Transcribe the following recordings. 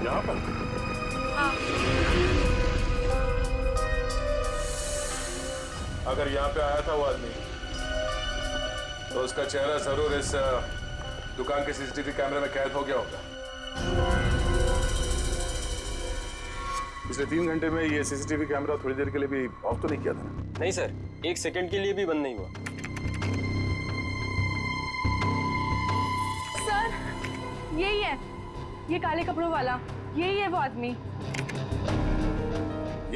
यहाँ पर? हाँ। अगर यहाँ पे आया था वो आदमी तो उसका चेहरा जरूर इस दुकान के सीसीटीवी कैमरे में कैद हो गया होगा। पिछले 3 घंटे में ये सीसीटीवी कैमरा थोड़ी देर के लिए भी ऑफ तो नहीं किया था? नहीं सर, 1 सेकंड के लिए भी बंद नहीं हुआ। सर यही है, ये काले कपड़ों वाला, यही है वो आदमी।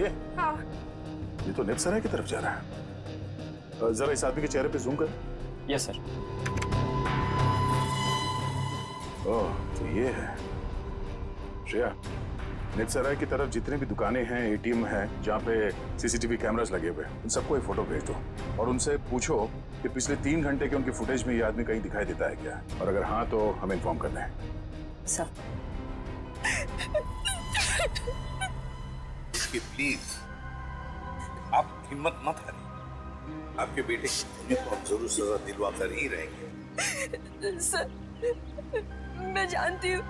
ये? हाँ। ये तो नेपसराय की तरफ जा रहा है। जरा इस आदमी के चेहरे पे जूम कर। Yes sir. ओह, तो ये है। श्रेया, नेपसराय की तरफ जितने भी दुकानें हैं, एटीएम हैं, जहाँ पे सीसीटीवी कैमरास लगे हुए हैं, उन सबको एक फोटो भेज दो और उनसे पूछो कि पिछले 3 घंटे के उनकी फुटेज में ये आदमी कहीं दिखाई देता है क्या, और अगर हाँ तो हमें इन्फॉर्म करना है। सर प्लीज आप हिम्मत मत करिए, आपके बेटे को हम जरूर सजा दिलवा कर ही रहेंगे। सर मैं जानती हूँ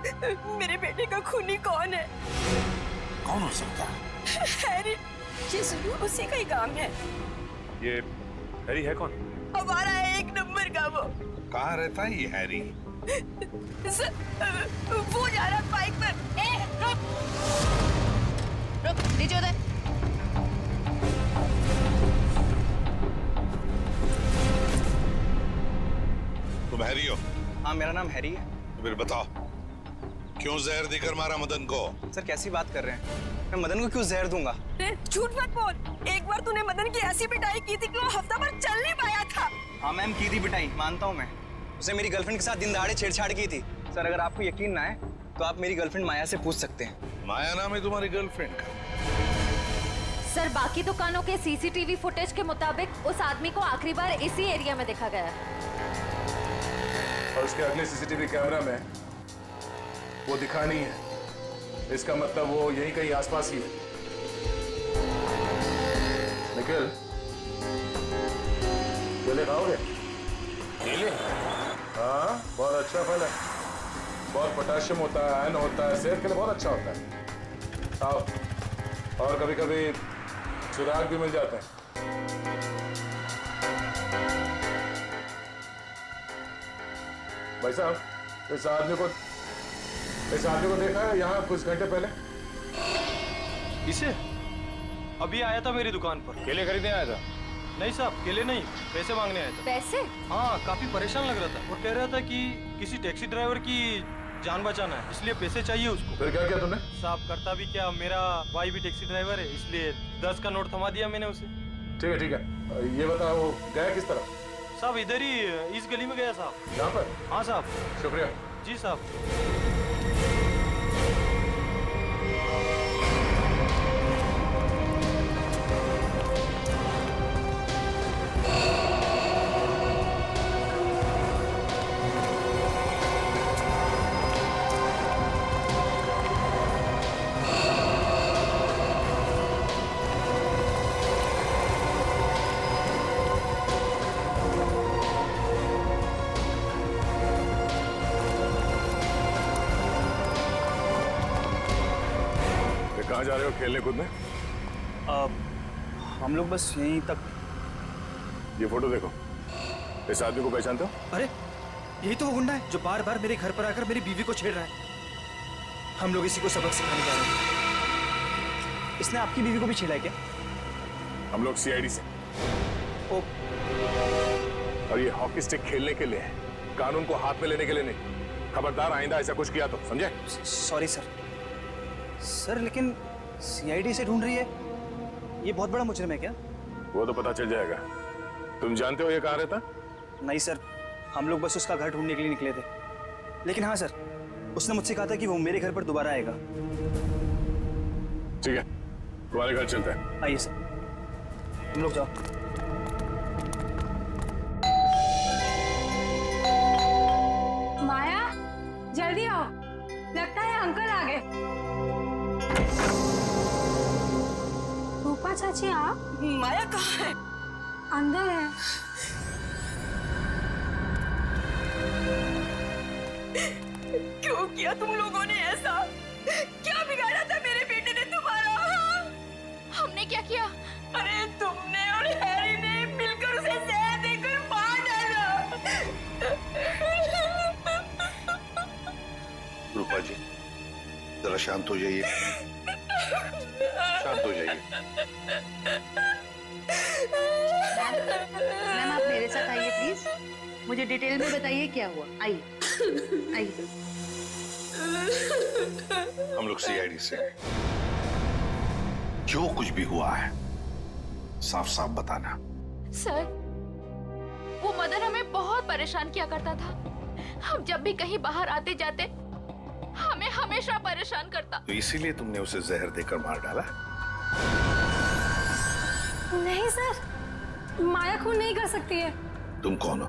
मेरे बेटे का खूनी कौन है। कौन हो सकता है? हैरी, ये जरूर उसी का ही काम है। ये हैरी है कौन? हमारा 1 नंबर का वो। कहाँ रहता है ये हैरी? सर वो जा रहा बाइक पर। रुक, नीचे उधर। तुम हैरी हो? हाँ मेरा नाम हैरी है। तो फिर बताओ क्यों जहर देकर मारा मदन को? सर कैसी बात कर रहे हैं, मैं मदन को क्यों जहर दूंगा? झूठ मत बोल, एक बार तूने मदन की ऐसी पिटाई की थी कि वो हफ्ता भर चल नहीं पाया था। हाँ मैम की थी पिटाई, मानता हूँ मैं। उसे मेरी गर्लफ्रेंड के साथ दिन दहाड़े छेड़छाड़ की थी। सर अगर आपको यकीन ना है तो आप मेरी गर्लफ्रेंड माया से पूछ सकते हैं। माया नाम है तुम्हारी गर्लफ्रेंड का? सर बाकी दुकानों के सीसीटीवी फुटेज के मुताबिक उस आदमी को आखिरी बार इसी एरिया में देखा गया है। और उसके अगले सीसीटीवी कैमरा में वो दिखा नहीं है। इसका मतलब वो यहीं कहीं आसपास ही है। निखिल, केले खाओगे? केले? हाँ, बहुत अच्छा फल है, बहुत पोटेशियम होता है, आयरन होता है, सेहत के लिए बहुत अच्छा होता है। खाओ, और कभी कभी सुराग भी मिल जाते हैं। भाई साहब, इस आदमी को देखा है यहाँ कुछ घंटे पहले? इसे? अभी आया था मेरी दुकान पर। केले खरीदने आया था? नहीं साहब, केले नहीं, पैसे मांगने आया था। पैसे? हाँ, काफी परेशान लग रहा था और कह रहा था कि किसी टैक्सी ड्राइवर की जान बचाना है, इसलिए पैसे चाहिए उसको। फिर क्या किया तुमने? साहब करता भी क्या, मेरा भाई भी टैक्सी ड्राइवर है, इसलिए 10 का नोट थमा दिया मैंने उसे। ठीक है, ये बताओ गया किस तरफ? साहब इधर ही, इस गली में गया साहब। यहाँ पर? हाँ साहब। शुक्रिया। जी साहब। कहाँ जा रहे हो खेलने कूदने? हम लोग बस यहीं तक। ये फोटो देखो, इस आदमी को पहचानते हो? अरे यही तो वो गुंडा है जो बार बार मेरे घर पर आकर मेरी बीवी को छेड़ रहा है। हम लोग इसी को सबक सिखाने जा रहे हैं। इसने आपकी बीवी को भी छेड़ा है क्या? हम लोग सीआईडी से। ओ, और ये हॉकी स्टिक खेलने के लिए है, कानून को हाथ में लेने के लिए नहीं। खबरदार आइंदा ऐसा कुछ किया तो, समझे? Sorry sir. सर लेकिन सीआईडी से ढूंढ रही है, ये बहुत बड़ा मुजरिम है क्या? वो तो पता चल जाएगा। तुम जानते हो ये कहाँ रहता? नहीं सर, हम लोग बस उसका घर ढूंढने के लिए निकले थे। लेकिन हाँ सर, उसने मुझसे कहा था कि वो मेरे घर पर दोबारा आएगा। ठीक है, तुम्हारे घर चलते हैं। आइए सर, तुम लोग जाओ। माया, जल्दी आओ, लगता है अंकल आ गए। रूपा चाची आप? माया कहाँ है? अंदर है। क्यों किया तुम लोगों ने ऐसा? क्या जी जरा शांत हो जाइए, शांत हो जाइए। मैम आप मेरे साथ आइए प्लीज, मुझे डिटेल में बताइए क्या हुआ। आइए आइए। हम लोग सीआईडी से हैं। जो कुछ भी हुआ है साफ साफ बताना। सर, वो मदन हमें बहुत परेशान किया करता था। हम जब भी कहीं बाहर आते जाते हमें हमेशा परेशान करता। तो इसीलिए तुमने उसे जहर देकर मार डाला? नहीं सर, माया खून नहीं कर सकती है। तुम कौन हो?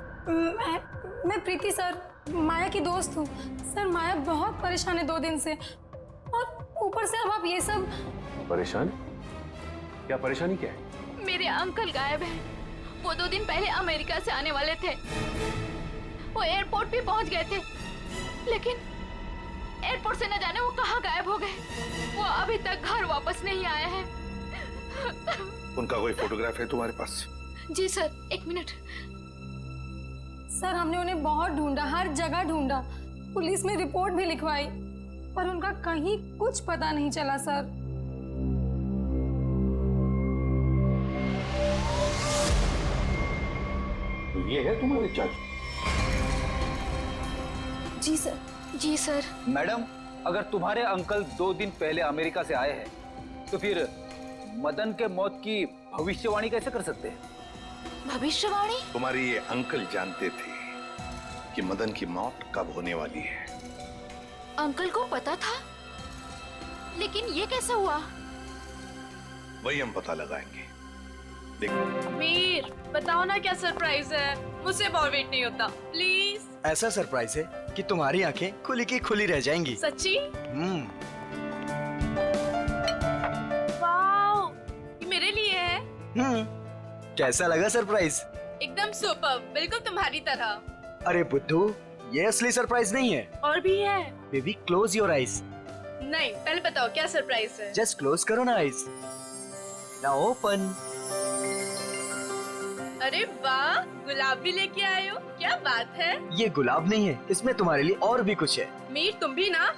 मैं प्रीति सर, माया की दोस्त हूँ। सर माया बहुत परेशान है 2 दिन से, और ऊपर से अब आप ये सब। परेशान? क्या परेशानी क्या है? मेरे अंकल गायब हैं। वो 2 दिन पहले अमेरिका से आने वाले थे। वो एयरपोर्ट भी पहुंच गए थे, लेकिन एयरपोर्ट से न जाने वो कहाँ गायब हो गए। वो अभी तक घर वापस नहीं आए हैं। उनका कोई फोटोग्राफ है तुम्हारे पास? जी सर, 1 मिनट। सर हमने उन्हें बहुत ढूंढा, हर जगह ढूंढा, पुलिस में रिपोर्ट भी लिखवाई, पर उनका कहीं कुछ पता नहीं चला सर। तो ये है तुम्हारे चाचू? जी सर। जी सर। मैडम, अगर तुम्हारे अंकल 2 दिन पहले अमेरिका से आए हैं, तो फिर मदन के मौत की भविष्यवाणी कैसे कर सकते हैं? भविष्यवाणी? तुम्हारे ये अंकल जानते थे कि मदन की मौत कब होने वाली है। अंकल को पता था, लेकिन ये कैसे हुआ? वही हम पता लगाएंगे। देखो मीर, बताओ ना क्या सरप्राइज है, मुझसे और वेट नहीं होता, प्लीज। ऐसा सरप्राइज है कि तुम्हारी आंखें खुली की खुली रह जाएंगी। सच्ची? वाओ, ये मेरे लिए है। कैसा लगा सरप्राइज? एकदम सुपर, बिल्कुल तुम्हारी तरह। अरे बुद्धू, ये असली सरप्राइज नहीं है। और भी है? Baby close your eyes. नहीं, पहले बताओ क्या सरप्राइज है। जस्ट क्लोज करो ना आईज। Now open. अरे वाह, गुलाब भी लेके आए हो, क्या बात है। ये गुलाब नहीं है, इसमें तुम्हारे लिए और भी कुछ है। मीर तुम भी ना,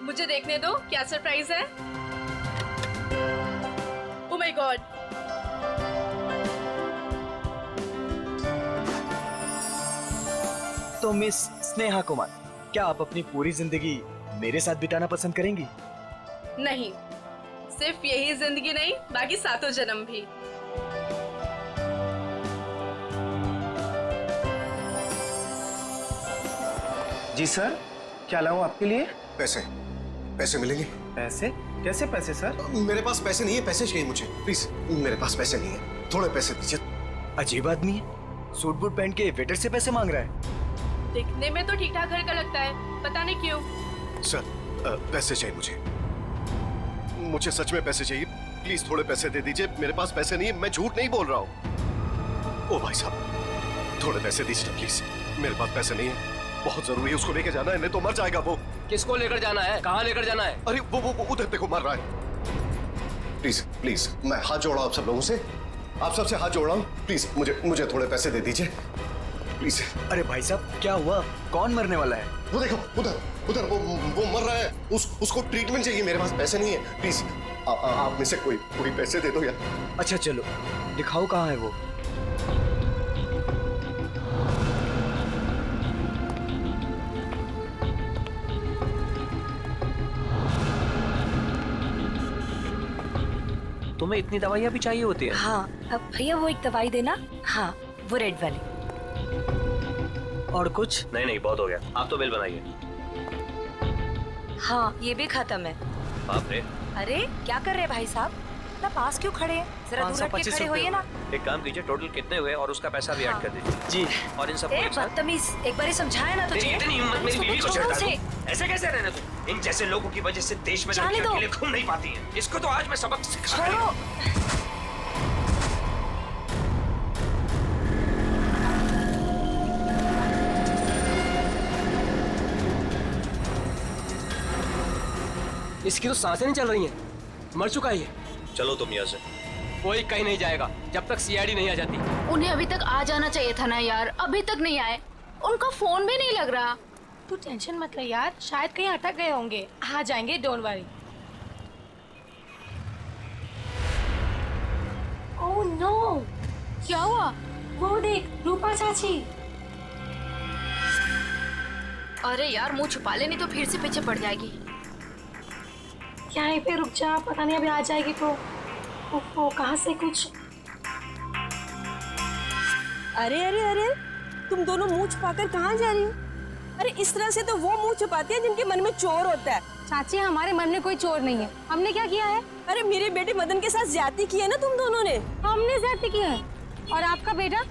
मुझे देखने दो क्या सरप्राइज है। Oh my God. तो मिस स्नेहा कुमार, क्या आप अपनी पूरी जिंदगी मेरे साथ बिताना पसंद करेंगी? नहीं, सिर्फ यही जिंदगी नहीं, बाकी 7 जन्म भी। जी सर, क्या लाऊं आपके लिए? पैसे, पैसे मिलेंगे? पैसे? कैसे पैसे सर? मेरे पास पैसे नहीं है, पैसे चाहिए मुझे प्लीज। मेरे पास पैसे नहीं है, थोड़े पैसे दीजिए। अजीब आदमी है, सूट बूट पहन के वेटर से पैसे मांग रहा है। दिखने में तो ठीक ठाक घर का लगता है, पता नहीं क्यों। सर पैसे चाहिए मुझे सच में पैसे चाहिए, प्लीज थोड़े पैसे दे दीजिए। मेरे पास पैसे नहीं है, मैं झूठ नहीं बोल रहा हूँ। ओ भाई साहब, थोड़े पैसे दीजिए प्लीज, मेरे पास पैसे नहीं है, बहुत जरूरी है, उसको लेके जाना है, नहीं तो मर जाएगा वो। किसको लेकर जाना है? कहाँ लेकर जाना है? अरे वो उधर देखो मर रहा है। प्लीज प्लीज, मैं हाथ जोड़ रहा हूँ आप सब लोगों से, आप सबसे हाथ जोड़ रहा हूँ, प्लीज मुझे थोड़े पैसे दे दीजिए प्लीज। अरे भाई साहब, क्या हुआ? कौन मरने वाला है? वो देखो उधर वो मर रहा है, उसको ट्रीटमेंट चाहिए, मेरे पास पैसे नहीं है, प्लीज आप में से कोई पैसे दे दो यार। अच्छा चलो, दिखाओ कहाँ है वो। तुम्हें इतनी दवाइयाँ भी चाहिए होती है? हाँ, अब भैया वो एक दवाई देना। हाँ, वो रेड वाली। और कुछ? नहीं, बहुत हो गया, आप तो बिल बनाइए। हाँ, ये भी खत्म है। बाप रे। अरे क्या कर रहे हैं भाई साहब, इतना पास क्यों खड़े हैं? जरा दूर हट के खड़े होइए ना। एक काम कीजिए, टोटल कितने हुए और उसका पैसा भी ऐड कर दीजिए। जी। और इन सब बदतमीज, एक बार समझाया ना तुझे। इतनी हिम्मत मेरी बीवी को छोड़ो उसे। ऐसे कैसे रहने तुम? इन जैसे लोगों की वजह से देश में जाने लड़कियां दो। अकेले घूम नहीं पाती हैं। इसको तो आज मैं सबक सिखा छोड़ो। इसकी तो सांसें नहीं चल रही हैं, मर चुका है ये। चलो तुम यहाँ से। कोई कहीं नहीं जाएगा जब तक सीआईडी नहीं आ जाती। उन्हें अभी तक आ जाना चाहिए था ना यार, अभी तक नहीं आए। उनका फोन भी नहीं लग रहा। तू टेंशन मत ले यार, शायद कहीं अटक गए होंगे, आ जाएंगे, डोंट वरी। ओह नो, क्या हुआ? वो देख, रूपा चाची। अरे यार मुंह छुपा ले, नहीं तो फिर से पीछे पड़ जाएगी। यहीं पे रुक जा, पता नहीं अभी आ जाएगी तो। ओहो, कहाँ से कुछ। अरे अरे अरे, तुम दोनों मुंह छुपाकर कहाँ जा रही हो? अरे इस तरह से तो वो मुंह छुपाती है जिनके मन में चोर होता है। चाची, हमारे मन में कोई चोर नहीं है। हमने क्या किया है? अरे मेरे बेटे मदन के साथ ज्यादती की है ना तुम दोनों ने। हमने ज्यादती की है? और आपका बेटा,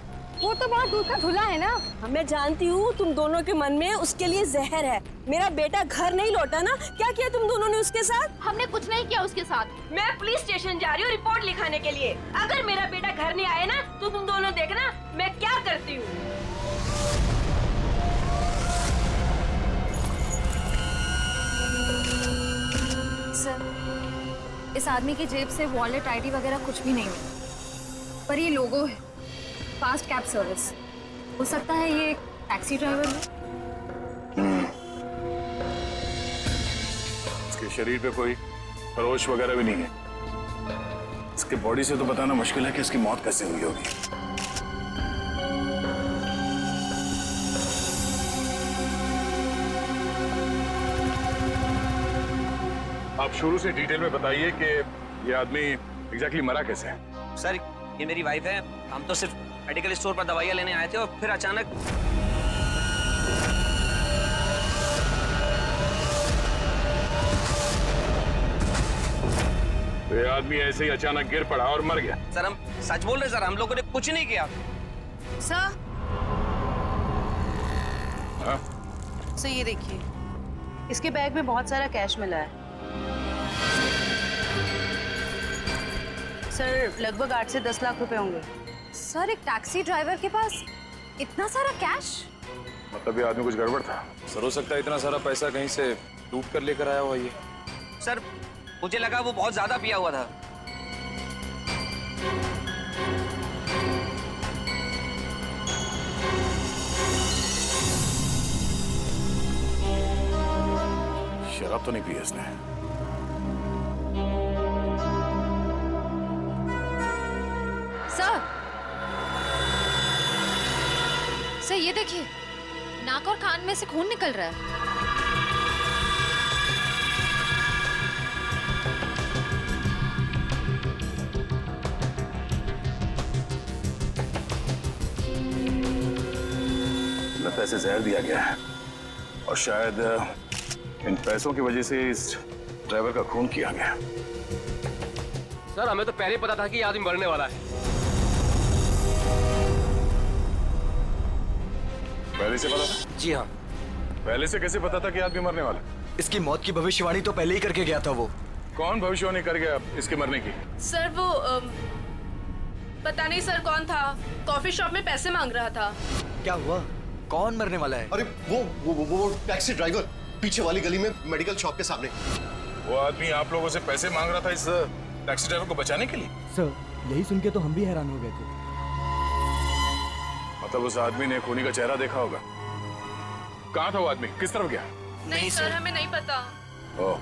वो तो बहुत दूर का धुला है ना। मैं जानती हूँ तुम दोनों के मन में उसके लिए जहर है। मेरा बेटा घर नहीं लौटा ना, क्या किया तुम दोनों ने उसके साथ? हमने कुछ नहीं किया उसके साथ। मैं पुलिस स्टेशन जा रही हूँ रिपोर्ट लिखाने के लिए। अगर मेरा बेटा घर नहीं आया ना तो तुम दोनों देखना मैं क्या करती हूँ। सर, इस आदमी की जेब से वॉलेट, आईडी वगैरह कुछ भी नहीं मिला, पर ये लोगो है, फास्ट कैब सर्विस। हो सकता है ये एक टैक्सी ड्राइवर है। इसके शरीर पे कोई खरोच वगैरह भी नहीं है। इसके बॉडी से तो बताना मुश्किल है कि इसकी मौत कैसे हुई होगी। आप शुरू से डिटेल में बताइए कि ये आदमी एग्जैक्टली मरा कैसे है। सर, ये मेरी वाइफ है। हम तो सिर्फ मेडिकल स्टोर पर दवाइयाँ लेने आए थे और फिर अचानक तो ये आदमी ऐसे ही अचानक गिर पड़ा और मर गया। सर, हम सच बोल रहे सर, हम लोगों ने कुछ नहीं किया। सर, हाँ? सर ये देखिए, इसके बैग में बहुत सारा कैश मिला है। सर, लगभग 8 से 10 लाख रुपए होंगे। सर, एक टैक्सी ड्राइवर के पास इतना सारा कैश? मतलब ये आदमी कुछ गड़बड़ था। सर, हो सकता है इतना सारा पैसा कहीं से लूट कर लेकर आया हुआ ये। सर, मुझे लगा वो बहुत ज्यादा पिया हुआ था। शराब तो नहीं पी इसने। सर ये देखिए, नाक और कान में से खून निकल रहा है। लगता है इसे जहर दिया गया है और शायद इन पैसों की वजह से इस ड्राइवर का खून किया गया। सर, हमें तो पहले ही पता था कि ये आदमी मरने वाला है। पहले से पता था? जी हाँ। पहले से कैसे पता था कि आदमी मरने वाला? इसकी मौत की भविष्यवाणी तो पहले ही करके गया था वो। कौन भविष्यवाणी कर गया इसके मरने की? सर वो पता नहीं सर कौन था, कॉफी शॉप में पैसे मांग रहा था। क्या हुआ? कौन मरने वाला है? अरे वो टैक्सी ड्राइवर, पीछे वाली गली में मेडिकल शॉप के सामने। वो आदमी आप लोगों से पैसे मांग रहा था इस टैक्सी ड्राइवर को बचाने के लिए? सर, यही सुन के तो हम भी हैरान हो गए थे। मतलब उस आदमी ने खूनी का चेहरा देखा होगा। कहाँ था वो आदमी? किस तरफ गया? नहीं सर, हमें नहीं पता। ओह,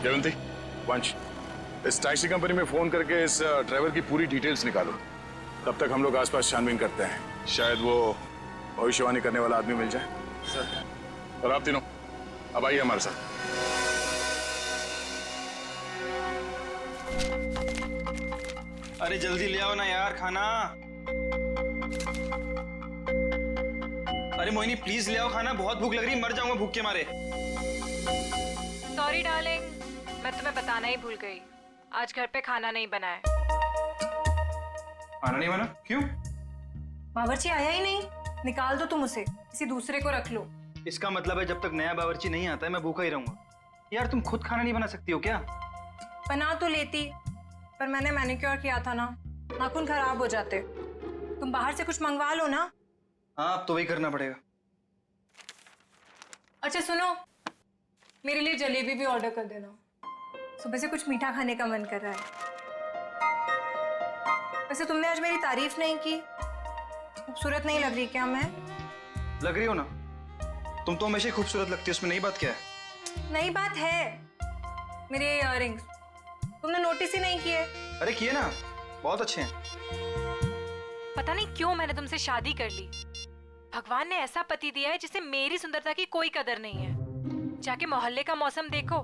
जयवंती, वंश, इस टैक्सी कंपनी में फोन करके इस ड्राइवर की पूरी डिटेल्स निकालो। तब तक हम लोग आसपास छानबीन करते हैं, शायद वो भविष्यवाणी करने वाला आदमी मिल जाए। सर। और आप तीनों अब आइए हमारे साथ। अरे जल्दी ले आओ ना यार खाना। अरे मोहिनी प्लीज ले आओ खाना, बहुत भूख लग रही है, मर जाऊंगा भूख के मारे। सॉरी डार्लिंग, मैं तुम्हें बताना ही भूल गई, आज घर पे खाना नहीं बना है। खाना नहीं बना? क्यों? बावर्ची आया ही नहीं, निकाल दो तुम उसे, किसी दूसरे को रख लो। इसका मतलब है जब तक नया बावर्ची नहीं आता है मैं भूखा ही रहूंगा। यार तुम खुद खाना नहीं बना सकती हो क्या? बना तो लेती, पर मैंने मैनिक्योर किया था ना, नाखून खराब हो जाते। तुम बाहर से कुछ मंगवा लो ना। हाँ, अब तो वही करना पड़ेगा। अच्छा सुनो, मेरे लिए जलेबी भी ऑर्डर कर देना, सुबह से कुछ मीठा खाने का मन कर रहा है। वैसे तुमने आज मेरी तारीफ नहीं की, खूबसूरत नहीं लग रही क्या मैं? लग रही हो ना, तुम तो हमेशा ही खूबसूरत लगती है, उसमें नई बात क्या है? नई बात है मेरे इयररिंग्स, तुमने नोटिस ही नहीं किए। अरे किए ना, बहुत अच्छे हैं। पता नहीं क्यों मैंने तुमसे शादी कर ली। भगवान ने ऐसा पति दिया है जिसे मेरी सुंदरता की कोई कदर नहीं है। जाके मोहल्ले का मौसम देखो,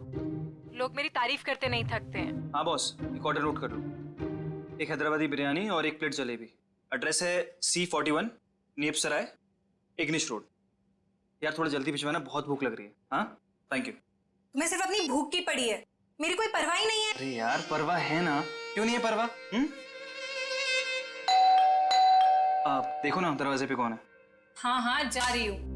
लोग मेरी तारीफ करते नहीं थकते हैं। हाँ बॉस, एक ऑर्डर नोट कर लो। एक हैदराबादी बिरयानी और एक प्लेट जलेबी। एड्रेस है C41 नीप सराय, इग्निश रोड। यार थोड़ा जल्दी भिजवाना, बहुत भूख लग रही है। हाँ थैंक यू। तुम्हें सिर्फ अपनी भूख की पड़ी है, मेरी कोई परवाह ही नहीं है। अरे यार परवाह है ना, क्यों नहीं है परवाह? आप देखो ना दरवाजे पे कौन है। हाँ हाँ जा रही हूँ।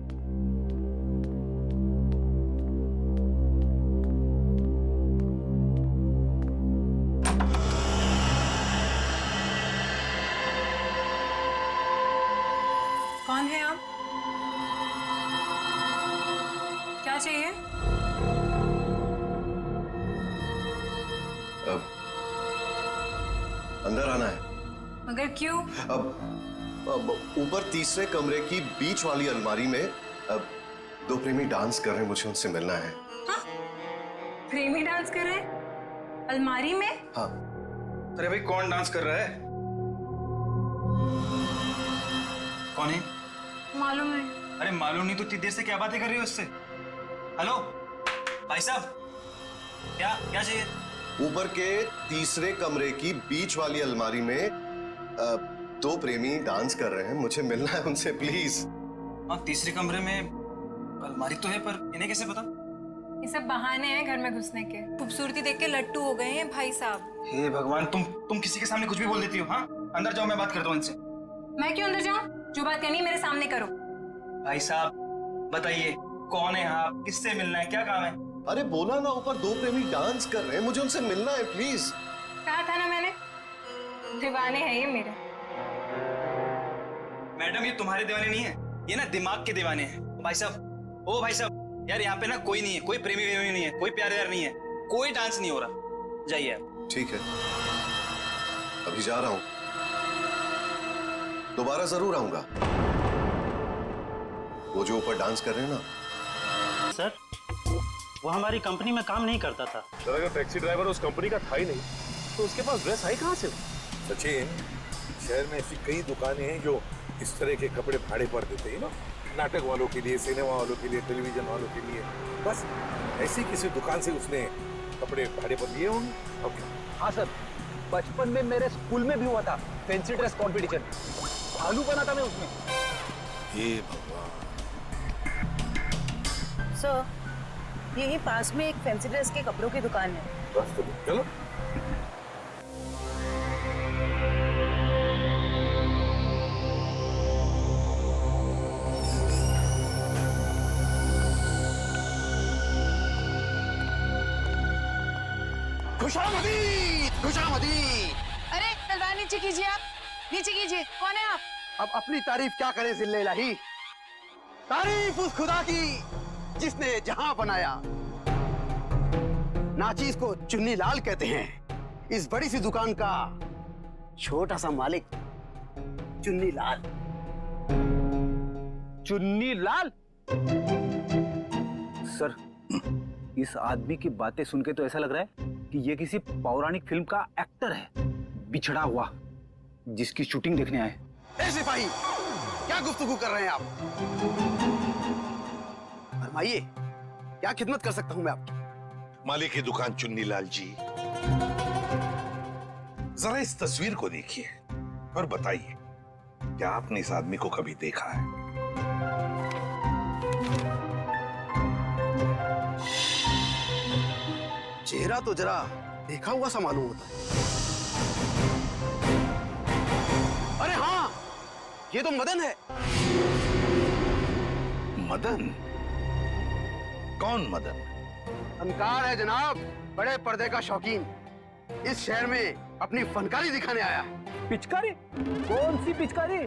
कौन है आप? क्या चाहिए? अब अंदर आना है। मगर क्यों? अब ऊपर तीसरे कमरे की बीच वाली अलमारी में अब दो प्रेमी डांस कर रहे हैं, मुझे उनसे मिलना है। हाँ? प्रेमी डांस कर रहे हैं अलमारी में? हाँ। अरे भाई कौन डांस कर रहा है? कौन है? मालूम नहीं। अरे मालूम नहीं तो इतनी देर से क्या बातें कर रही हो उससे? हेलो भाई साहब, क्या क्या चाहिए? ऊपर के तीसरे कमरे की बीच वाली अलमारी में दो प्रेमी डांस कर रहे हैं, मुझे मिलना है उनसे प्लीज। हाँ तीसरे कमरे में अलमारी तो है, पर इन्हें कैसे पता? ये सब बहाने हैं घर में घुसने के। खूबसूरती देख के लट्टू हो गए हैं भाई साहब। हे भगवान, तुम किसी के सामने कुछ भी बोल देती हो। हाँ अंदर जाओ, मैं बात करता हूँ इनसे। मैं क्यों अंदर जाऊं? जो बात करनी है मेरे सामने करो। भाई साहब बताइए कौन है आप, किससे मिलना है, क्या काम है? अरे बोला ना, ऊपर दो प्रेमी डांस कर रहे हैं, मुझे उनसे मिलना है प्लीज। कहा था ना मैंने, दीवाने हैं ये मेरे। मैडम ये तुम्हारे दीवाने नहीं है, ये ना दिमाग के दीवाने हैं। भाई साहब, ओ भाई साहब, यार यहाँ पे ना कोई नहीं है, कोई प्रेमी वेमी नहीं है, कोई प्यार व्यार नहीं है, कोई डांस नहीं हो रहा। जाइए आप। ठीक है, अभी जा रहा हूँ, दोबारा जरूर आऊंगा। वो जो ऊपर डांस कर रहे हैं ना। सर वो हमारी कंपनी में काम नहीं करता था। सर अगर टैक्सी ड्राइवर उस कंपनी का था ही नहीं तो उसके पास ड्रेस आई कहाँ से? सचिन, शहर में ऐसी कई दुकानें हैं जो इस तरह के कपड़े भाड़े पर देते हैं ना, नाटक वालों के लिए, सिनेमा वालों के लिए, टेलीविजन वालों के लिए। बस ऐसी किसी दुकान से उसने कपड़े भाड़े पर लिए होंगे। ओके। हाँ सर, बचपन में मेरे स्कूल में भी हुआ था फैंसी ड्रेस कंपटीशन, भालू बना था मैं उसमें। हे भगवान। सर यही पास में एक फैंसी ड्रेस के कपड़ों की दुकान है। बस तो चलो। खुशामदी, खुशामदी। अरे तलवार नीचे कीजिए, आप नीचे कीजिए। कौन है आप? अब अपनी तारीफ क्या करें जिल्ले इलाही, तारीफ उस खुदा की जिसने जहां बनाया। नाचीज को चुन्नी लाल कहते हैं, इस बड़ी सी दुकान का छोटा सा मालिक चुन्नी लाल। चुन्नी लाल? सर इस आदमी की बातें सुन के तो ऐसा लग रहा है कि ये किसी पौराणिक फिल्म का एक्टर है, बिछड़ा हुआ, जिसकी शूटिंग देखने आए। ए सिपाही, क्या गुफ्तगू कर रहे हैं आप? फरमाइए, क्या खिदमत कर सकता हूं मैं आपकी? मालिक की दुकान चुन्नी लाल जी, जरा इस तस्वीर को देखिए और बताइए, क्या आपने इस आदमी को कभी देखा है? चेहरा तो जरा देखा हुआ सा मालूम होता है। अरे हाँ, ये तो मदन है। मदन? कौन मदन? फनकार है जनाब, बड़े पर्दे का शौकीन। इस शहर में अपनी फनकारी दिखाने आया है। पिचकारी? कौन सी पिचकारी?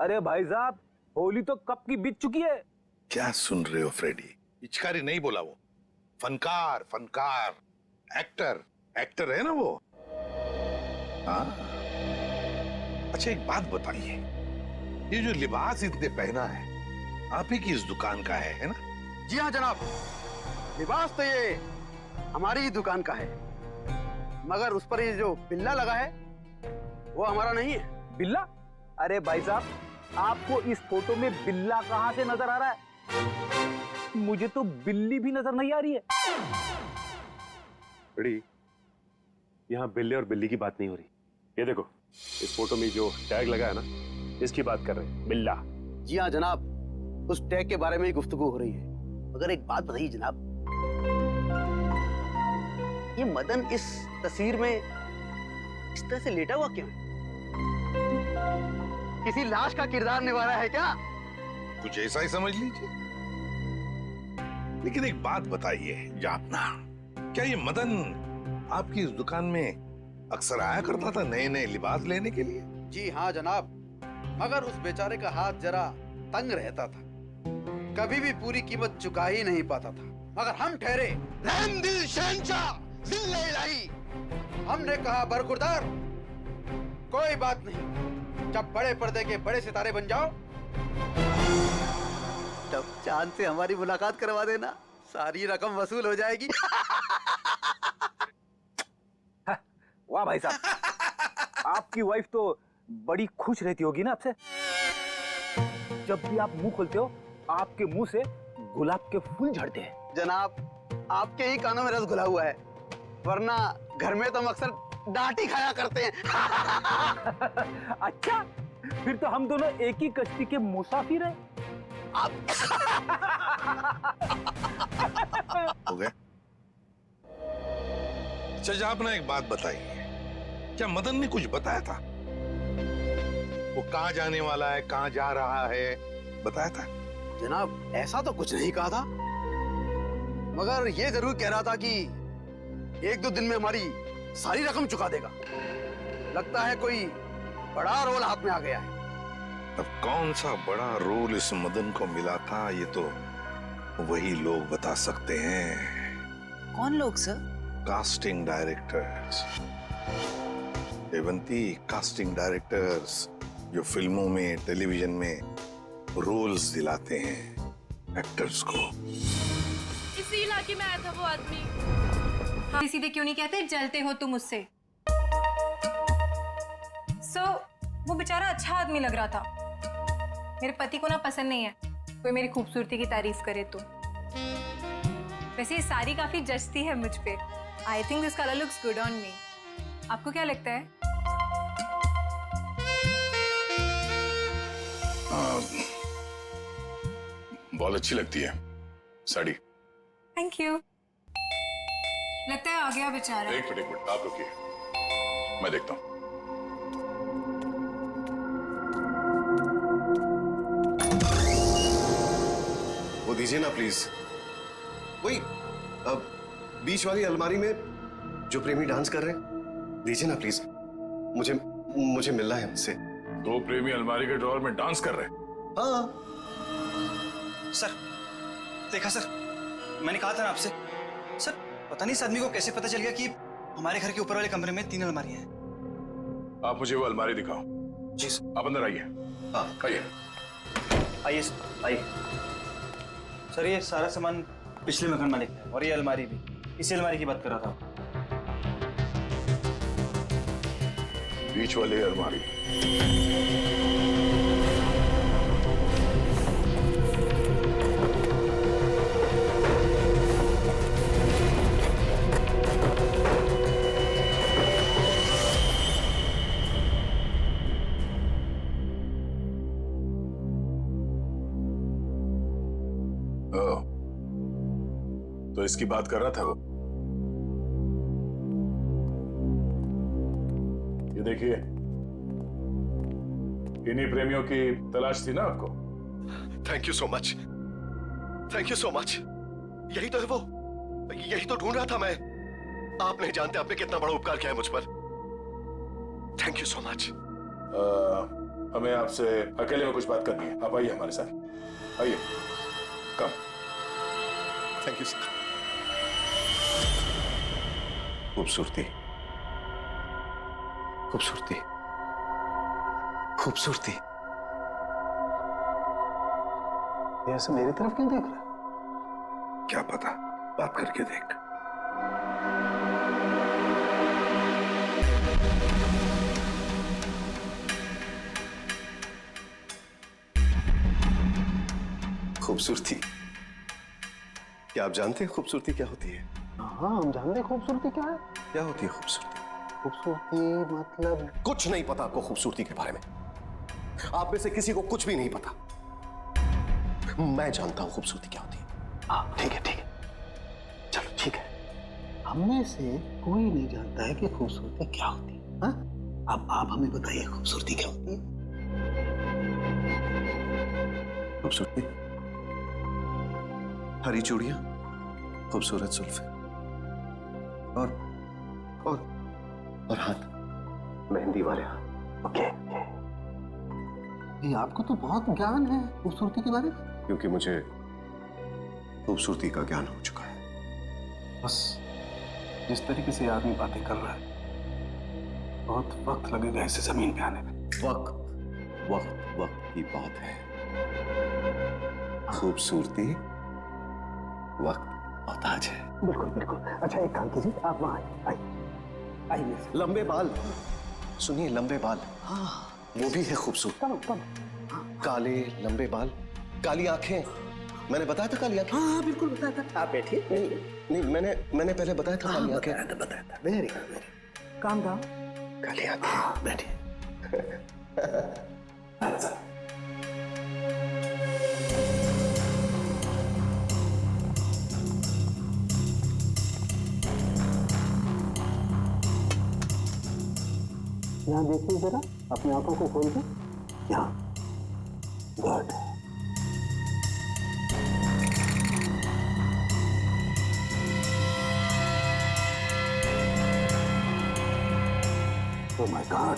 अरे भाई साहब, होली तो कब की बीत चुकी है। क्या सुन रहे हो फ्रेडी? पिचकारी नहीं बोला वो, फनकार, फनकार, एक्टर, एक्टर है ना वो। हाँ। अच्छा एक बात बताइए, ये जो लिबास इसने पहना है, आप ही की इस दुकान का है ना? जी हाँ जनाब, लिबास तो ये हमारी ही दुकान का है, मगर उस पर ये जो बिल्ला लगा है वो हमारा नहीं है। बिल्ला? अरे भाई साहब, आपको इस फोटो में बिल्ला कहां से नजर आ रहा है? मुझे तो बिल्ली भी नजर नहीं आ रही है। बड़ी, यहाँ बिल्ले और बिल्ली की बात नहीं हो रही। ये देखो, इस फोटो में जो टैग लगा है ना, इसकी बात कर रहे हैं, बिल्ला। जी हाँ जनाब, उस टैग के बारे में ही गुफ्तगू हो रही है। मगर एक बात बताइए जनाब, ये मदन इस तस्वीर में इस तरह से लेटा हुआ क्यों है? किसी लाश का किरदार निभा रहा है क्या? कुछ ऐसा ही समझ लीजिए। लेकिन एक बात बताइए जापना, क्या ये मदन आपकी इस दुकान में अक्सर आया करता था नए नए लिबास लेने के लिए? जी हाँ जनाब, मगर उस बेचारे का हाथ जरा तंग रहता था, कभी भी पूरी कीमत चुका ही नहीं पाता था। मगर हम ठहरे रहम दिल शहंशाह जिल्ले इलाही, हमने कहा बरखुरदार कोई बात नहीं, जब बड़े पर्दे के बड़े सितारे बन जाओ तब चांद से हमारी मुलाकात करवा देना, सारी रकम वसूल हो जाएगी। वाह भाई साहब, आपकी वाइफ तो बड़ी खुश रहती होगी ना आपसे। जब भी आप मुंह खोलते हो, आपके मुंह से गुलाब के फूल झड़ते हैं। जनाब, आपके ही कानों में रस घुला हुआ है, वरना घर में तो हम अक्सर डांट ही खाया करते हैं। अच्छा, फिर तो हम दोनों एक ही कश्ती के मुसाफिर हैं। हो गए? अच्छा आपने एक बात बताई, क्या मदन ने कुछ बताया था? वो कहाँ जाने वाला है, कहाँ जा रहा है, बताया था? जनाब, ऐसा तो कुछ नहीं कहा था, मगर ये जरूर कह रहा था कि एक दो दिन में हमारी सारी रकम चुका देगा। लगता है कोई बड़ा रोल हाथ में आ गया है। अब कौन सा बड़ा रोल इस मदन को मिला था, ये तो वही लोग बता सकते हैं। कौन लोग sir? Casting directors Devanti, casting directors जो फिल्मों में, टेलीविजन में रोल्स दिलाते हैं एक्टर्स को। इसी इलाके में आया था वो आदमी। हाँ, सीधे क्यों नहीं कहते जलते हो तुम उससे? वो बेचारा अच्छा आदमी लग रहा था। मेरे पति को ना पसंद नहीं है कोई मेरी खूबसूरती की तारीफ करे तो। वैसे ये साड़ी काफी जचती है मुझ पे। I think this colour looks good on me. आपको क्या लगता है? बहुत अच्छी लगती है साड़ी। Thank you. लगता है आ गया बेचारा। एक मिनट आप रुकिए, मैं देखता हूँ। वो दीजिए ना प्लीज, वही बीच वाली अलमारी में जो प्रेमी डांस कर रहे हैं, दीजिए ना प्लीज, मुझे मिलना है उनसे। दो प्रेमी अलमारी के ड्रॉअर में डांस कर रहे हैं? हाँ सर, देखा सर, मैंने कहा था ना आपसे। सर, पता नहीं इस आदमी को कैसे पता चल गया कि हमारे घर के ऊपर वाले कमरे में 3 अलमारियां हैं। आप मुझे वो अलमारी दिखाओ। जी सर। आप अंदर आइए। आइए आइए सर, आइए। सर, ये सारा सामान पिछले मकान मालिक है और ये अलमारी भी इसी अलमारी की बात कर रहा था। बीच वाली अलमारी। तो इसकी बात कर रहा था वो। ये देखिए, इन्हीं प्रेमियों की तलाश थी ना आपको? Thank you so much, thank you so much. यही तो है वो, यही तो ढूंढ रहा था मैं। आप नहीं जानते आपने कितना बड़ा उपकार किया है मुझ पर। Thank you so much. हमें आपसे अकेले में कुछ बात करनी है। आप आइए हमारे साथ, आइए। कम। Thank you sir. खूबसूरती, खूबसूरती, खूबसूरती। ये ऐसे मेरी तरफ क्यों देख रहा है? क्या पता, बात करके देख। खूबसूरती, क्या आप जानते हैं खूबसूरती क्या होती है? हाँ, हम जानते हैं खूबसूरती क्या है। क्या होती है खूबसूरती? खूबसूरती मतलब कुछ नहीं पता आपको खूबसूरती के बारे में। आप में से किसी को कुछ भी नहीं पता। मैं जानता हूं खूबसूरती क्या होती है। हाँ ठीक है, ठीक है, चलो ठीक है। हम में से कोई नहीं जानता है कि खूबसूरती क्या होती है। हाँ? अब आप हमें बताइए खूबसूरती क्या होती है? खूबसूरती हरी चूड़ियां, खूबसूरत जुल्फे और हाथ, मेहंदी वाले हाथ। ओके, ये आपको तो बहुत ज्ञान है खूबसूरती के बारे में। क्योंकि मुझे खूबसूरती का ज्ञान हो चुका है। बस जिस तरीके से आदमी बातें कर रहा है, बहुत वक्त लगेगा इसे जमीन पे आने में। वक्त की बात है। खूबसूरती वक्त मोहताज है। बिल्कुल बिल्कुल। अच्छा एक काम कीजिए, आप वहां आइए। लंबे बाल, सुनिए, लंबे बाल, हाँ वो भी है खूबसूरत। काले लंबे बाल, काली आंखें। मैंने बताया था काली आंखें। हाँ बिल्कुल बताया था। आप बैठिए। नहीं, मैंने पहले बताया था काली आंखें। बताया था। Very good, calm down. काली आंखें। हाँ बैठिए। यहाँ देखिए जरा, अपनी आंखों को खोल के। यहाँ, गुड। ओह माय गॉड,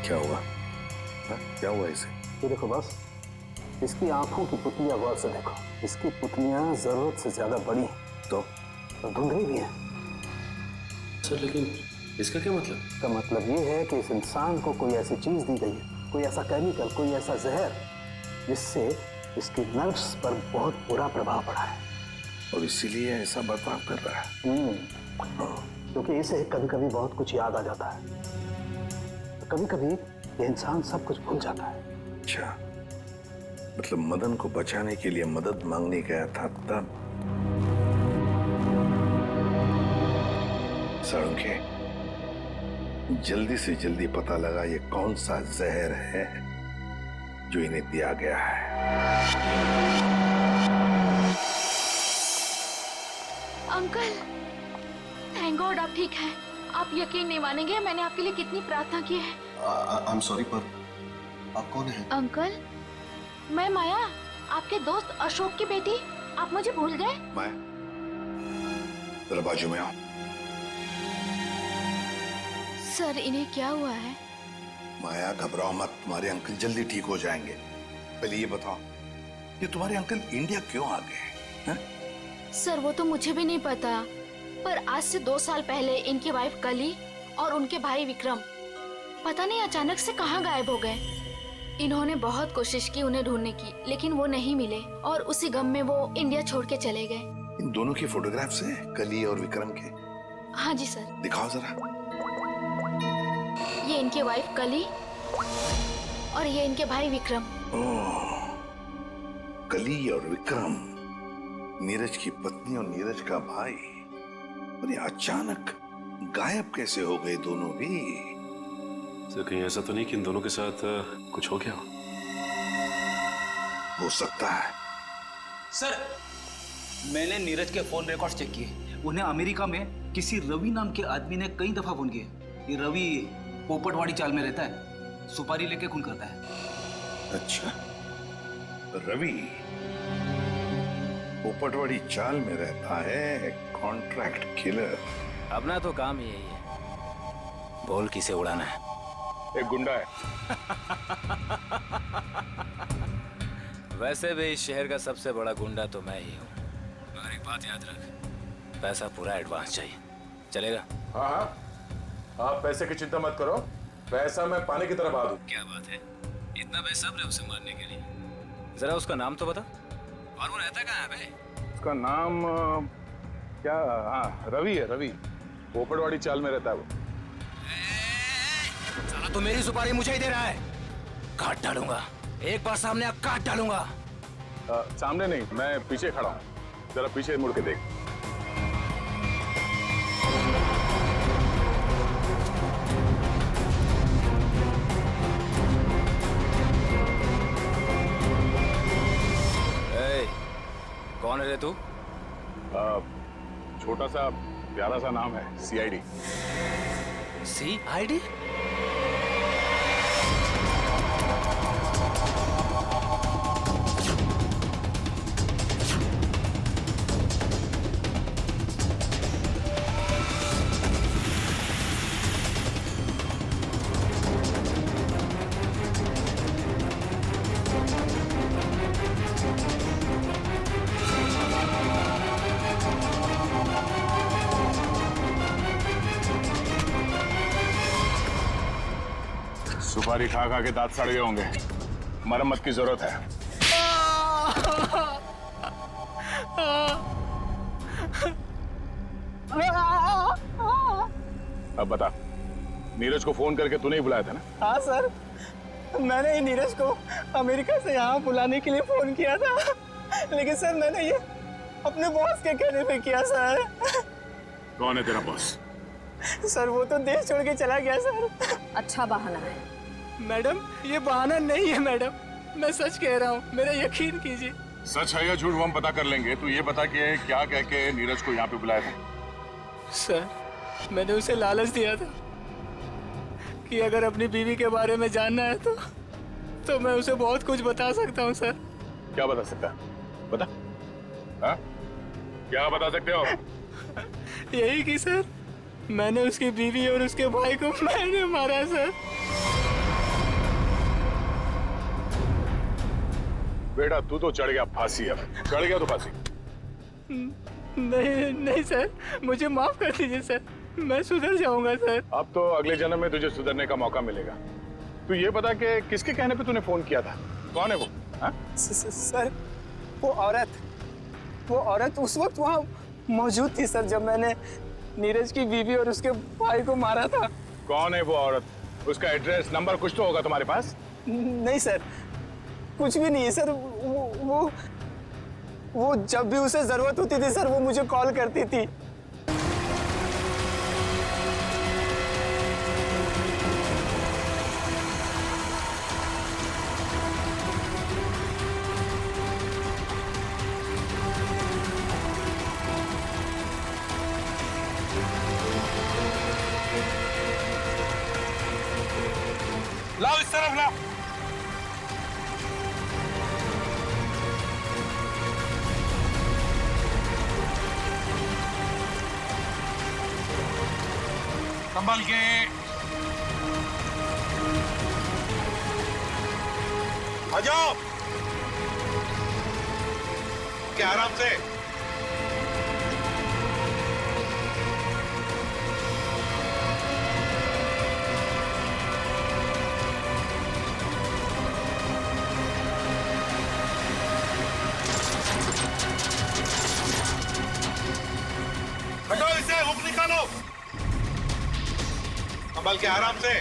क्या हुआ? क्या हुआ इसे? ये देखो बस, इसकी आंखों की पुतलियां गौर से देखो। इसकी पुतलियां जरूरत से ज्यादा बड़ी हैं तो धुंधली भी हैं। सर लेकिन इसका क्या मतलब? इसका मतलब ये है कि इस इंसान को कोई ऐसी चीज दी गई है, कोई ऐसा केमिकल, कोई ऐसा जहर, जिससे इसकी नर्व्स पर बहुत बुरा प्रभाव पड़ा है और इसीलिए ऐसा बर्ताव कर रहा है। क्योंकि इसे कभी कभी बहुत कुछ याद आ जाता है, कभी कभी ये इंसान सब कुछ भूल जाता है। अच्छा, मतलब मदन को बचाने के लिए मदद मांगने गया था तब। सड़के, जल्दी से जल्दी पता लगा ये कौन सा जहर है जो इन्हें दिया गया है। अंकल, थैंक गॉड आप ठीक हैं। आप यकीन नहीं मानेंगे मैंने आपके लिए कितनी प्रार्थना की है। आई एम सॉरी, पर आप कौन हैं? अंकल, मैं माया, आपके दोस्त अशोक की बेटी। आप मुझे भूल गए? माया, जरा बाजू में आओ। सर, इन्हें क्या हुआ है? माया घबराओ मत, तुम्हारे अंकल जल्दी ठीक हो जाएंगे। पहले ये बताओ कि तुम्हारे अंकल इंडिया क्यों आ गए हैं? सर, वो तो मुझे भी नहीं पता, पर आज से 2 साल पहले इनकी वाइफ कली और उनके भाई विक्रम पता नहीं अचानक से कहाँ गायब हो गए। इन्होंने बहुत कोशिश की उन्हें ढूंढने की, लेकिन वो नहीं मिले और उसी गम में वो इंडिया छोड़ के चले गए। इन दोनों की फोटोग्राफ्स हैं, कली और विक्रम के? हाँ जी सर। दिखाओ जरा। ये इनकी वाइफ कली और ये इनके भाई विक्रम। ओह, कली और विक्रम, नीरज की पत्नी और नीरज का भाई। और ये अचानक गायब कैसे हो गए दोनों भी? सर, कहीं ऐसा तो नहीं कि इन दोनों के साथ कुछ हो गया हो सकता है। सर, मैंने नीरज के फोन रिकॉर्ड चेक किए। उन्हें अमेरिका में किसी रवि नाम के आदमी ने कई दफा फोन किया। ये रवि पोपटवाड़ी चाल में रहता है, सुपारी लेके खून करता है। अच्छा, रवि पोपटवाड़ी चाल में रहता है, कॉन्ट्रैक्ट किलर। अपना तो काम ही यही है, बोल किसे उड़ाना है। एक गुंडा है। वैसे भी इस शहर का सबसे बड़ा गुंडा तो मैं ही हूँ। मगर एक बात याद रख, पैसा पूरा एडवांस चाहिए। चलेगा? हाँ हाँ, आप पैसे की चिंता मत करो, पैसा मैं पाने की तरह बहा दूं। क्या बात है, इतना बेसब्र है उसे मारने के लिए। जरा उसका नाम तो बता। और वो रहता कहाँ है बे? उसका नाम क्या? हाँ, रवि है, रवि। पोपटवाड़ी चाल में रहता है वो। साला तो मेरी सुपारी मुझे ही दे रहा है। काट डालूंगा, एक बार सामने आ काट डालूंगा। सामने नहीं, मैं पीछे खड़ा हूँ, जरा पीछे मुड़ के देख। कौन है रे तू? छोटा सा प्यारा सा नाम है, CID। CID? सुपारी खा खा के दांत सड़ गए होंगे, मरम्मत की जरूरत है। अब बता, नीरज को फोन करके तूने ही बुलाया था ना? हाँ सर, मैंने ही नीरज को अमेरिका से यहाँ बुलाने के लिए फोन किया था, लेकिन सर मैंने ये अपने बॉस के कहने पे किया सर। कौन है तेरा बॉस? सर वो तो देश छोड़ के चला गया सर। अच्छा बहाना है। मैडम ये बहाना नहीं है मैडम, मैं सच कह रहा हूँ, मेरा यकीन कीजिए। सच है या झूठ हम पता कर लेंगे। तू ये बता कि क्या कह के नीरज को यहाँ पे बुलाया था? सर मैंने उसे लालच दिया था कि अगर अपनी बीवी के बारे में जानना है तो मैं उसे बहुत कुछ बता सकता हूँ सर। क्या बता सकता है? बता। हाँ? क्या बता सकते हो? यही कि सर मैंने उसकी बीवी और उसके भाई को मैंने मारा सर। बेटा तू तो चढ़ गया फांसी, अब चढ़ गया तो फांसी। नहीं सर, मुझे माफ कर दीजिए सर, मैं सुधर जाऊंगा सर। अब तो अगले जन्म में तुझे सुधरने का मौका मिलेगा। तू ये बता कि किसके कहने पे तूने फोन किया था? कौन है वो? सर वो औरत उस वक्त वहाँ मौजूद थी सर, जब मैंने नीरज की बीवी और उसके भाई को मारा था। कौन है वो औरत? उसका एड्रेस नंबर कुछ तो होगा तुम्हारे पास? नहीं सर, कुछ भी नहीं है सर। वो जब भी उसे जरूरत होती थी सर, वो मुझे कॉल करती थी। लाओ इस तरफ लाओ। संभल के। आ जाओ। क्या आराम से। हटो इसे, हुक निकालो। संभल के आराम से।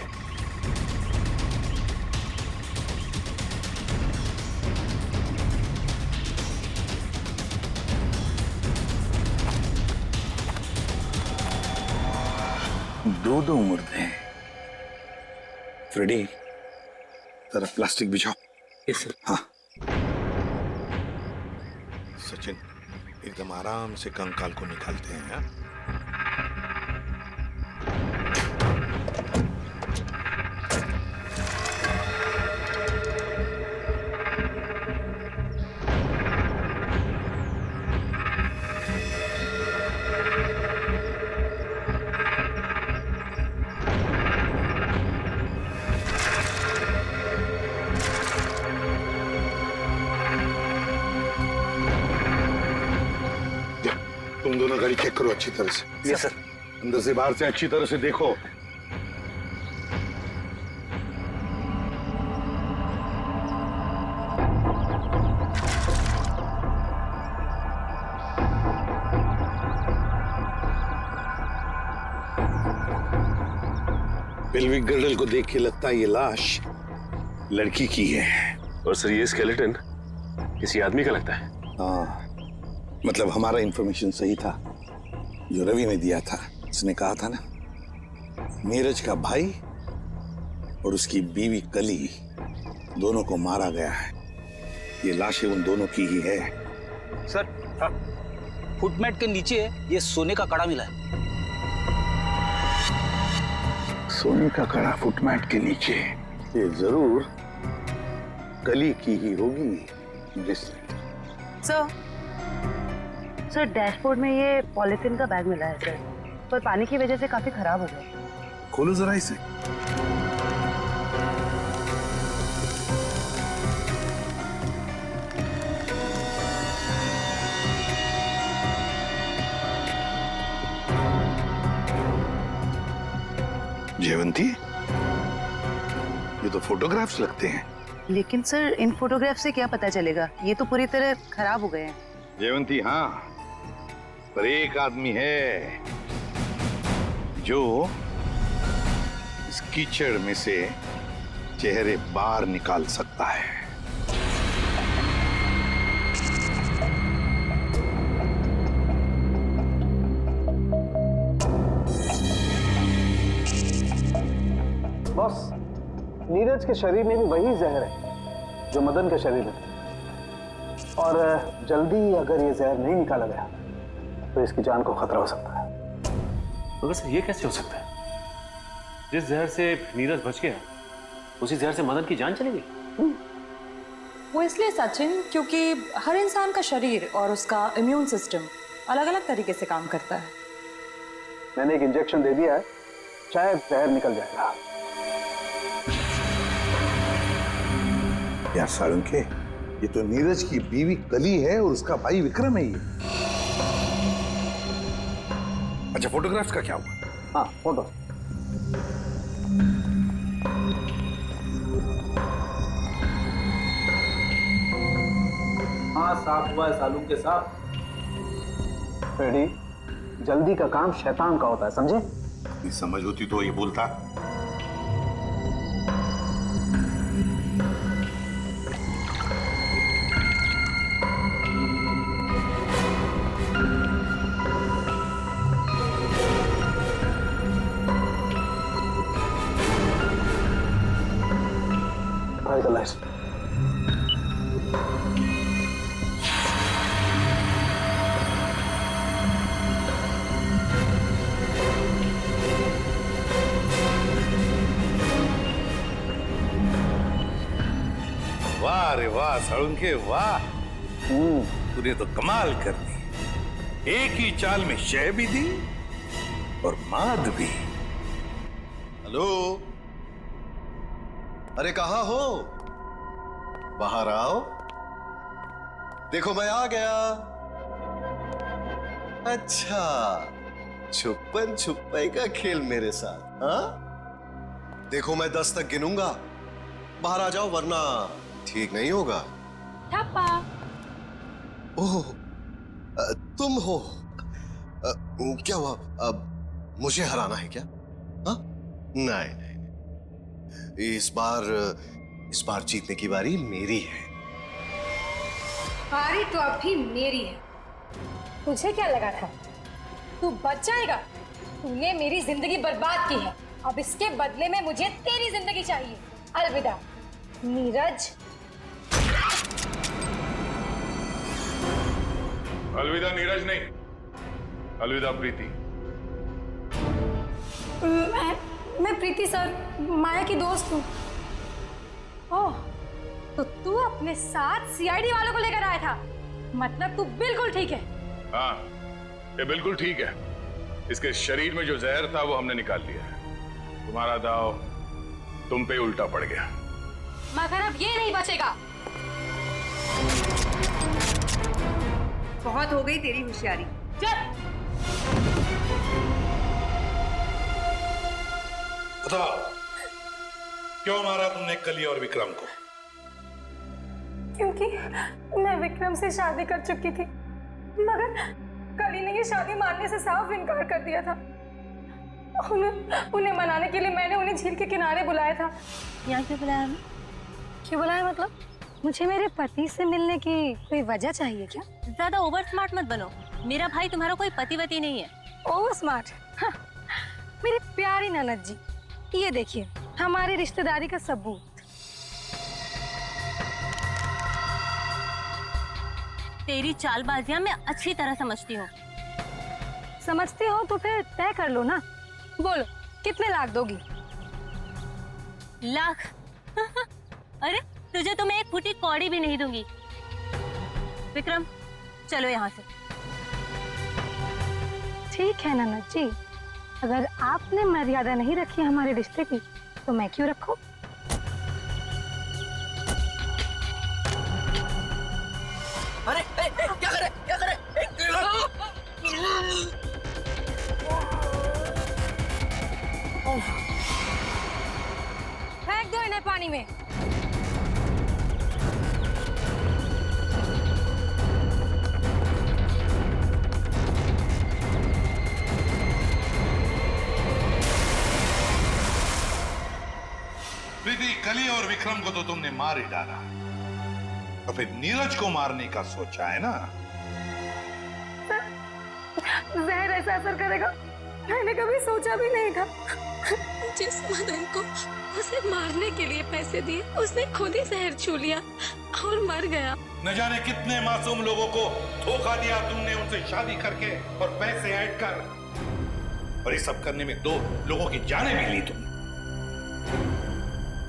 दो मुर्दे। फ्रेडी जरा प्लास्टिक बिछाओ। Yes sir. हाँ सचिन एकदम आराम से कंकाल को निकालते हैं। हाँ? तुम दोनों गाड़ी चेक करो अच्छी तरह से। Yes sir. अंदर से बाहर से अच्छी तरह से देखो। पेल्विक गर्डल को देख के लगता है ये लाश लड़की की है। और सर ये स्केलेटन किसी आदमी का लगता है। हाँ, मतलब हमारा इंफॉर्मेशन सही था जो रवि ने दिया था। उसने कहा था ना, नीरज का भाई और उसकी बीवी कली दोनों को मारा गया है। ये लाशें उन दोनों की ही है। सर, फुटमैट के नीचे ये सोने का कड़ा मिला है। सोने का कड़ा फुटमैट के नीचे, ये जरूर कली की ही होगी ब्रेसलेट। सर डैशबोर्ड में ये पॉलिथीन का बैग मिला है सर, पर पानी की वजह से काफी खराब हो गया। खोलो जरा इसे। जयवंती, ये तो फोटोग्राफ्स लगते हैं। लेकिन सर इन फोटोग्राफ से क्या पता चलेगा, ये तो पूरी तरह खराब हो गए हैं। जयवंती हाँ, पर एक आदमी है जो इस कीचड़ में से चेहरे बाहर निकाल सकता है। बॉस, नीरज के शरीर में भी वही जहर है जो मदन के शरीर में था, और जल्दी अगर ये जहर नहीं निकाला गया तो इसकी जान को खतरा हो सकता है। मगर सर ये कैसे हो सकता है? जिस जहर से नीरज बच गया उसी जहर से मदन की जान चली गई। वो इसलिए सचिन क्योंकि हर इंसान का शरीर और उसका इम्यून सिस्टम अलग अलग तरीके से काम करता है। मैंने एक इंजेक्शन दे दिया है, शायद जहर निकल जाएगा। यार सारंगे, ये तो नीरज की बीवी कली है और उसका भाई विक्रम है ये। अच्छा, फोटोग्राफ्स का क्या हुआ? हाँ, फोटो। हाँ, साफ हुआ है सालू के साथ। पेड़ी, जल्दी का काम शैतान का होता है, समझे? ये समझ होती तो ये बोलता। वाह रे वाह साळुंखे वाह, तूने तो कमाल कर दी। एक ही चाल में शय भी दी और माद भी। हेलो, अरे कहाँ हो? बाहर आओ, देखो मैं आ गया। अच्छा, छुपन छुपाई का खेल मेरे साथ, हाँ? देखो मैं 10 तक गिनूंगा, बाहर आ जाओ वरना ठीक नहीं होगा। ठप्पा। ओह, तुम हो? क्या हुआ? अब मुझे हराना है क्या? हाँ? नहीं नहीं, इस बार जीतने की बारी मेरी है। बारी तो अब भी मेरी है। तुझे क्या लगा था तू बच जाएगा? तूने मेरी जिंदगी बर्बाद की है, अब इसके बदले में मुझे तेरी जिंदगी चाहिए। अलविदा नीरज। अलविदा नीरज नहीं, अलविदा प्रीति। मैं प्रीति सर, माया की दोस्त हूँ। ओह, तो तू अपने साथ सीआईडी वालों को लेकर आया था? मतलब तू बिल्कुल ठीक है। हाँ, ये बिल्कुल ठीक है। इसके शरीर में जो जहर था वो हमने निकाल लिया है। तुम्हारा दाव तुम पे उल्टा पड़ गया। मगर अब ये नहीं बचेगा। बहुत हो गई तेरी होशियारी। चल। बताओ, क्यों मारा तुमने कली और विक्रम को? क्योंकि मैं विक्रम से शादी कर चुकी थी, मगर कली ने ये शादी मानने से साफ इनकार कर दिया था। उन्हें मनाने के लिए मैंने उन्हें झील के किनारे बुलाया था। यहाँ क्यों बुलाया हमें? क्यों बुलाया मतलब? मुझे मेरे पति से मिलने की कोई वजह चाहिए क्या? ज्यादा ओवर स्मार्ट मत बनो। मेरा भाई तुम्हारा कोई पतिवती नहीं है। Over smart? मेरी प्यारी ननद जी, ये देखिए हमारी रिश्तेदारी का सबूत। तेरी चालबाजियां मैं अच्छी तरह समझती हूँ। समझती हो तो फिर तय कर लो ना। बोलो कितने लाख दोगी? लाख? अरे तुझे तो मैं एक फूटी कौड़ी भी नहीं दूंगी। विक्रम चलो यहाँ से। ठीक है ननद जी, अगर आपने मर्यादा नहीं रखी हमारे रिश्ते की तो मैं क्यों रखूं? अरे क्या करे क्या करे? फेंक दो इन्हें पानी में। प्रीति, कली और विक्रम को तो तुमने मार ही डाला, तो फिर नीरज को मारने का सोचा है ना? जहर ऐसा असर करेगा मैंने कभी सोचा भी नहीं था। जिस मदन को उसे मारने के लिए पैसे दिए उसने खुद ही जहर छू लिया और मर गया। न जाने कितने मासूम लोगों को धोखा दिया तुमने, उनसे शादी करके और पैसे ऐड कर, और ये सब करने में 2 लोगों की जानें भी ली तुमने।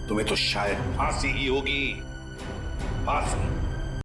तुम्हें तो शायद फांसी ही होगी, फांसी।